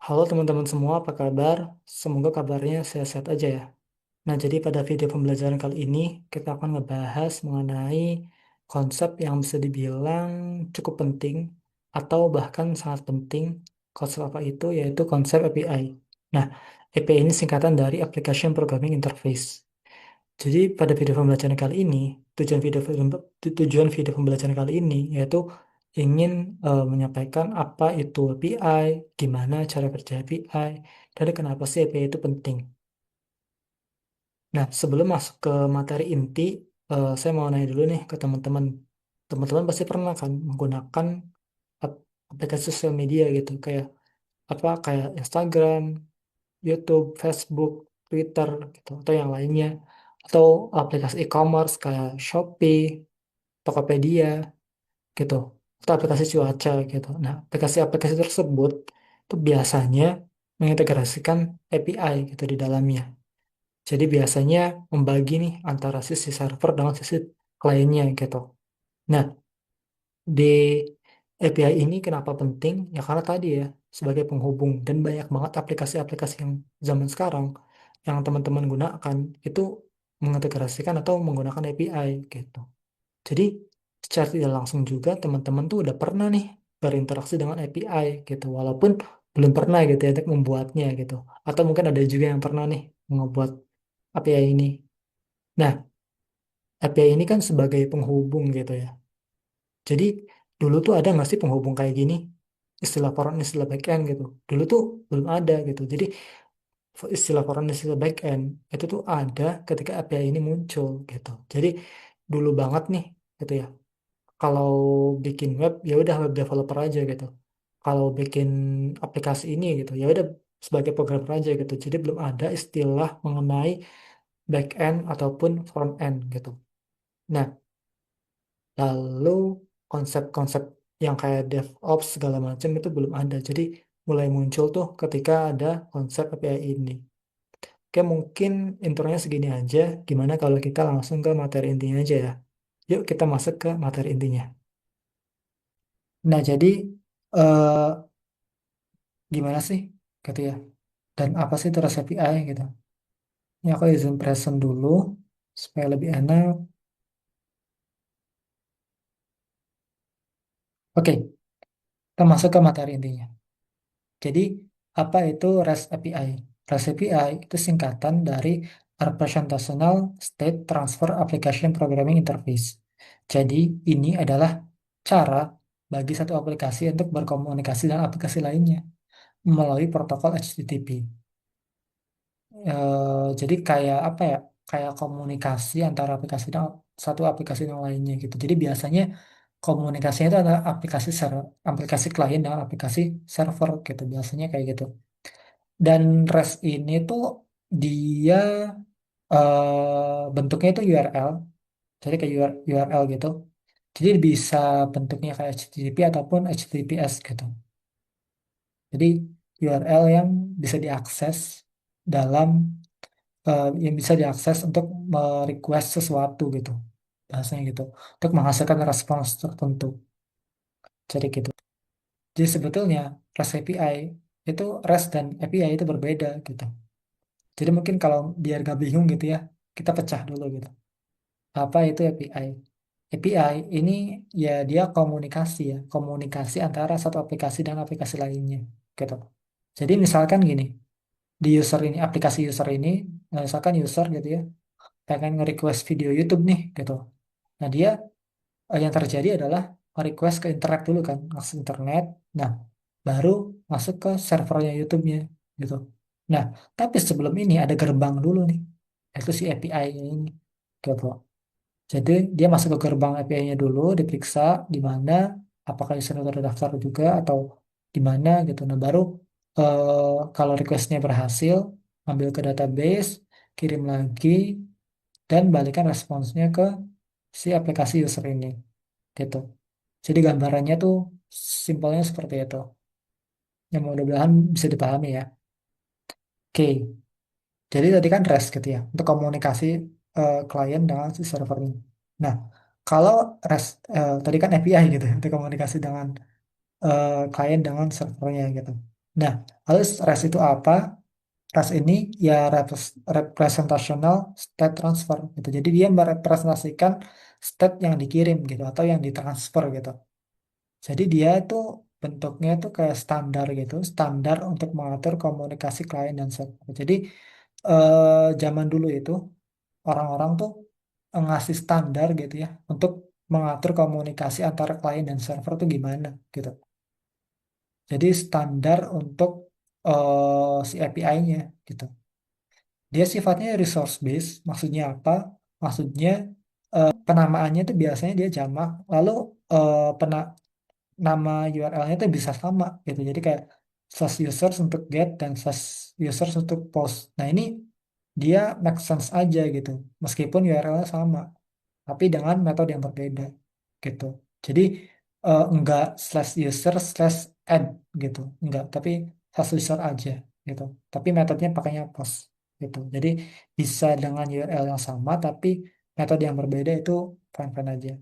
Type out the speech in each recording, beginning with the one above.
Halo teman-teman semua, apa kabar? Semoga kabarnya sehat-sehat aja ya. Nah, jadi pada video pembelajaran kali ini kita akan ngebahas mengenai konsep yang bisa dibilang cukup penting atau bahkan sangat penting. Konsep apa itu? Yaitu konsep API. Nah, API ini singkatan dari Application Programming Interface. Jadi pada video pembelajaran kali ini, tujuan video pembelajaran kali ini yaitu ingin menyampaikan apa itu API, gimana cara kerja API, dan kenapa sih API itu penting. Nah, sebelum masuk ke materi inti, saya mau nanya dulu nih ke teman-teman. Teman-teman pasti pernah kan menggunakan ap- aplikasi sosial media gitu, kayak Instagram, YouTube, Facebook, Twitter gitu, atau yang lainnya, atau aplikasi e-commerce kayak Shopee, Tokopedia gitu, atau aplikasi cuaca gitu. Nah, aplikasi-aplikasi tersebut itu biasanya mengintegrasikan API gitu di dalamnya. Jadi biasanya membagi nih antara sisi server dengan sisi kliennya gitu. Nah, di API ini kenapa penting? Ya karena tadi ya, sebagai penghubung dan banyak banget aplikasi-aplikasi yang zaman sekarang yang teman-teman gunakan itu mengintegrasikan atau menggunakan API gitu. Jadi secara tidak langsung juga teman-teman tuh udah pernah nih berinteraksi dengan API gitu, walaupun belum pernah gitu ya untuk membuatnya gitu. Atau mungkin ada juga yang pernah nih membuat API ini. Nah, API ini kan sebagai penghubung gitu ya. Jadi dulu tuh ada nggak sih penghubung kayak gini? Istilah front, istilah back end gitu. Dulu tuh belum ada gitu. Jadi istilah front, istilah back end itu tuh ada ketika API ini muncul gitu. Jadi dulu banget nih gitu ya. Kalau bikin web ya udah web developer aja gitu. Kalau bikin aplikasi ini gitu ya udah sebagai programmer aja gitu. Jadi belum ada istilah mengenai back end ataupun front end gitu. Nah, lalu konsep-konsep yang kayak DevOps segala macam itu belum ada. Jadi mulai muncul tuh ketika ada konsep API ini. Oke, mungkin intronya segini aja. Gimana kalau kita langsung ke materi intinya aja ya? Yuk kita masuk ke materi intinya. Nah, jadi eh, gimana sih gitu ya? Dan apa sih itu REST API gitu? Ini aku izin present dulu supaya lebih enak. Oke, kita masuk ke materi intinya. Jadi, apa itu REST API? REST API itu singkatan dari Representational State Transfer Application Programming Interface. Jadi, ini adalah cara bagi satu aplikasi untuk berkomunikasi dengan aplikasi lainnya melalui protokol HTTP. Jadi kayak apa ya? Kayak komunikasi antara satu aplikasi dengan lainnya gitu. Jadi biasanya komunikasinya itu adalah aplikasi klien dengan aplikasi server gitu. Biasanya kayak gitu. Dan REST ini tuh dia bentuknya itu URL, jadi kayak URL gitu. Jadi bisa bentuknya kayak HTTP ataupun HTTPS gitu. Jadi URL yang bisa diakses dalam yang bisa diakses untuk merequest sesuatu gitu. Bahasanya gitu. Untuk menghasilkan respons tertentu. Jadi gitu. Jadi sebetulnya REST API itu REST dan API itu berbeda gitu. Jadi mungkin kalau biar gak bingung gitu ya, kita pecah dulu gitu. Apa itu API? API ini ya dia komunikasi ya, komunikasi antara satu aplikasi dan aplikasi lainnya gitu. Jadi misalkan gini, di user ini, aplikasi user ini, misalkan user gitu ya, pengen nge-request video YouTube nih gitu. Nah dia yang terjadi adalah request ke internet dulu kan, akses internet. Nah baru masuk ke servernya YouTube-nya gitu. Nah tapi sebelum ini ada gerbang dulu nih, itu si API ini gitu. Jadi dia masuk ke gerbang API-nya dulu, diperiksa di mana, apakah user itu terdaftar juga atau di mana gitu. Nah baru kalau requestnya berhasil, ambil ke database, kirim lagi, dan balikan responsnya ke si aplikasi user ini gitu. Jadi gambarannya tuh simpelnya seperti itu. Yang mudah-mudahan bisa dipahami ya. Oke, jadi tadi kan REST gitu ya, untuk komunikasi klien dengan si servernya. Nah, kalau REST, tadi kan API gitu ya, untuk komunikasi dengan klien dengan servernya gitu. Nah, lalu REST itu apa? REST ini ya representational state transfer gitu. Jadi dia merepresentasikan state yang dikirim gitu atau yang ditransfer gitu. Jadi dia itu bentuknya itu kayak standar gitu, standar untuk mengatur komunikasi klien dan server. Jadi zaman dulu itu orang-orang tuh ngasih standar gitu ya untuk mengatur komunikasi antara klien dan server tuh gimana gitu. Jadi standar untuk si API-nya gitu. Dia sifatnya resource based, maksudnya apa? Maksudnya penamaannya itu biasanya dia jamak, lalu nama URL-nya itu bisa sama gitu. Jadi kayak slash users untuk get dan slash users untuk post. Nah ini dia make sense aja gitu, meskipun URL-nya sama, tapi dengan metode yang berbeda gitu. Jadi enggak slash user slash add gitu, enggak, tapi slash user aja gitu. Tapi metodenya pakainya post gitu. Jadi bisa dengan URL yang sama, tapi metode yang berbeda itu fine-fine aja.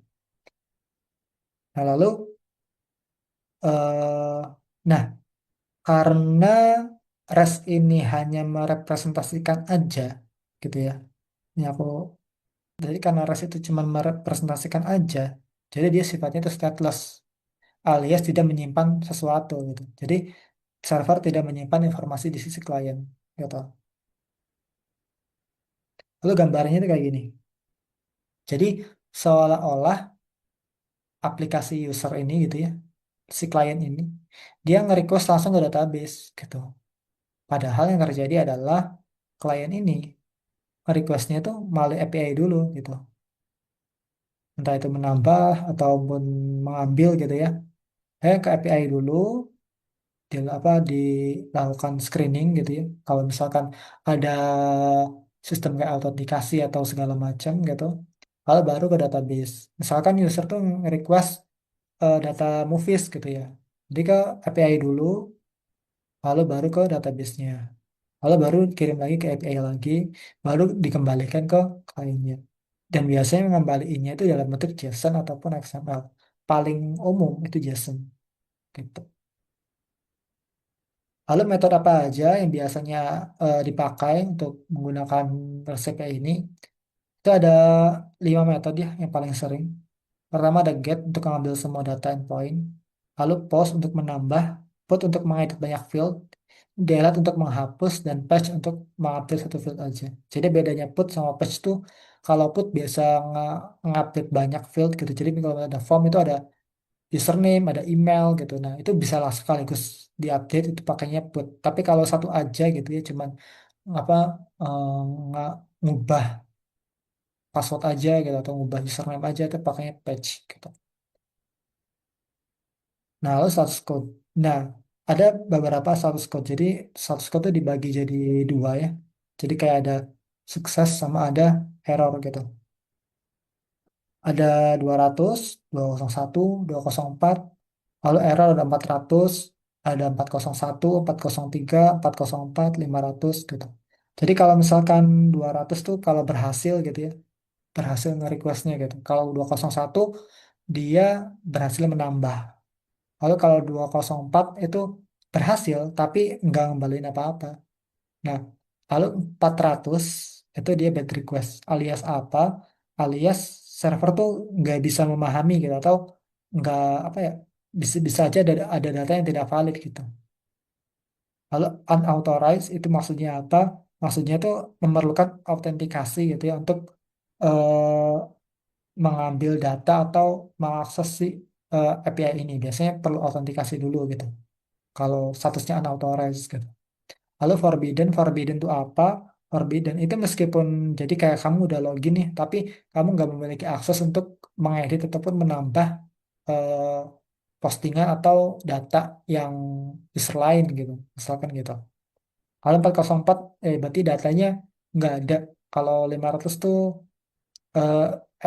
Nah lalu, eh nah karena REST ini hanya merepresentasikan aja gitu ya. Ini aku Jadi karena REST itu cuma merepresentasikan aja, jadi dia sifatnya itu stateless alias tidak menyimpan sesuatu gitu. Jadi server tidak menyimpan informasi di sisi klien gitu. Lalu gambarnya itu kayak gini. Jadi seolah-olah aplikasi user ini gitu ya, si klien ini, dia nge-request langsung ke database gitu. Padahal yang terjadi adalah klien ini requestnya itu melalui API dulu gitu. Entah itu menambah ataupun mengambil gitu ya. Ke API dulu, dilakukan screening gitu ya. Kalau misalkan ada sistem kayak autentikasi atau segala macam gitu, lalu baru ke database. Misalkan user tuh request data movies gitu ya. Jadi ke API dulu, lalu baru ke database-nya. Lalu baru kirim lagi ke API lagi, baru dikembalikan ke kliennya. Dan biasanya mengembalikannya itu dalam bentuk JSON ataupun XML. Paling umum itu JSON gitu. Lalu metode apa aja yang biasanya dipakai untuk menggunakan resep ini? Itu ada 5 metode ya yang paling sering. Pertama ada get untuk mengambil semua data endpoint. Lalu post untuk menambah, put untuk mengedit banyak field, delete untuk menghapus, dan patch untuk mengupdate satu field aja. Jadi bedanya put sama patch tuh, kalau put biasa ngupdate banyak field gitu. Jadi kalau ada form itu ada username, ada email gitu. Nah, itu bisa lah sekaligus diupdate itu pakainya put. Tapi kalau satu aja gitu ya, cuman apa eh, nggak ngubah password aja gitu atau ngubah username aja itu pakainya patch gitu. Nah, lalu status code. Nah, ada beberapa status code. Jadi status code itu dibagi jadi dua ya. Jadi kayak ada sukses sama ada error gitu. Ada 200, 201, 204. Lalu error ada 400, ada 401, 403, 404, 500 gitu. Jadi kalau misalkan 200 tuh kalau berhasil gitu ya, berhasil nge-requestnya gitu. Kalau 201 dia berhasil menambah. Lalu kalau 204 itu berhasil tapi nggak ngembaliin apa-apa. Nah, lalu 400 itu dia bad request alias apa? Alias server tuh nggak bisa memahami gitu atau nggak apa ya, bisa bisa aja ada data yang tidak valid gitu. Lalu unauthorized itu maksudnya apa? Maksudnya itu memerlukan autentikasi gitu ya untuk eh, mengambil data atau mengakses si API ini. Biasanya perlu autentikasi dulu gitu. Kalau statusnya unauthorized gitu. Lalu forbidden itu apa? Forbidden itu meskipun jadi kayak kamu udah login nih, tapi kamu nggak memiliki akses untuk mengedit ataupun menambah eh, postingan atau data yang user lain gitu, misalkan gitu. Kalau 404 berarti datanya nggak ada. Kalau 500 tuh eh,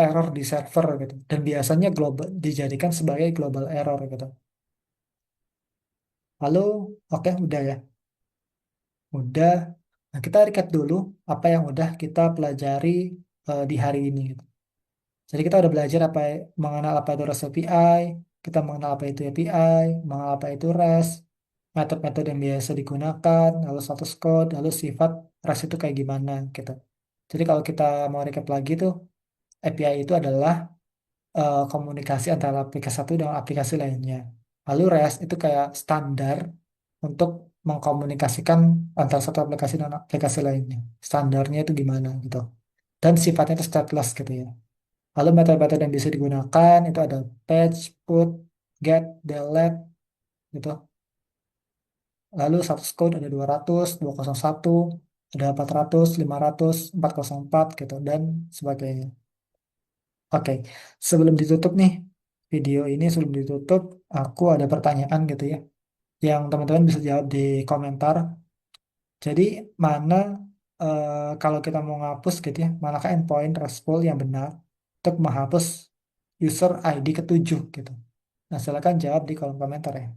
error di server gitu. Dan biasanya global dijadikan sebagai global error gitu. Lalu, oke, udah ya. Udah. Nah, kita recap dulu apa yang udah kita pelajari di hari ini gitu. Jadi kita udah belajar mengenal apa itu REST API, kita mengenal apa itu API, mengenal apa itu REST, metode-metode yang biasa digunakan, lalu status code, lalu sifat REST itu kayak gimana gitu. Jadi kalau kita mau recap lagi tuh, API itu adalah komunikasi antara aplikasi satu dengan aplikasi lainnya. Lalu REST itu kayak standar untuk mengkomunikasikan antara satu aplikasi dan aplikasi lainnya. Standarnya itu gimana gitu. Dan sifatnya itu stateless gitu ya. Lalu metode-metode yang bisa digunakan itu ada patch, put, get, delete gitu. Lalu source code ada 200, 201, ada 400, 500, 404 gitu dan sebagainya. Oke, sebelum ditutup nih video ini sebelum ditutup aku ada pertanyaan gitu ya yang teman-teman bisa jawab di komentar. Jadi mana kalau kita mau ngapus gitu ya, manakah endpoint RESTful yang benar untuk menghapus user ID ketujuh gitu. Nah, silakan jawab di kolom komentar ya.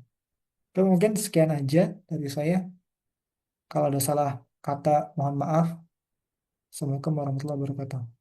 Oke, mungkin sekian aja dari saya. Kalau ada salah kata, mohon maaf. Assalamualaikum warahmatullahi wabarakatuh.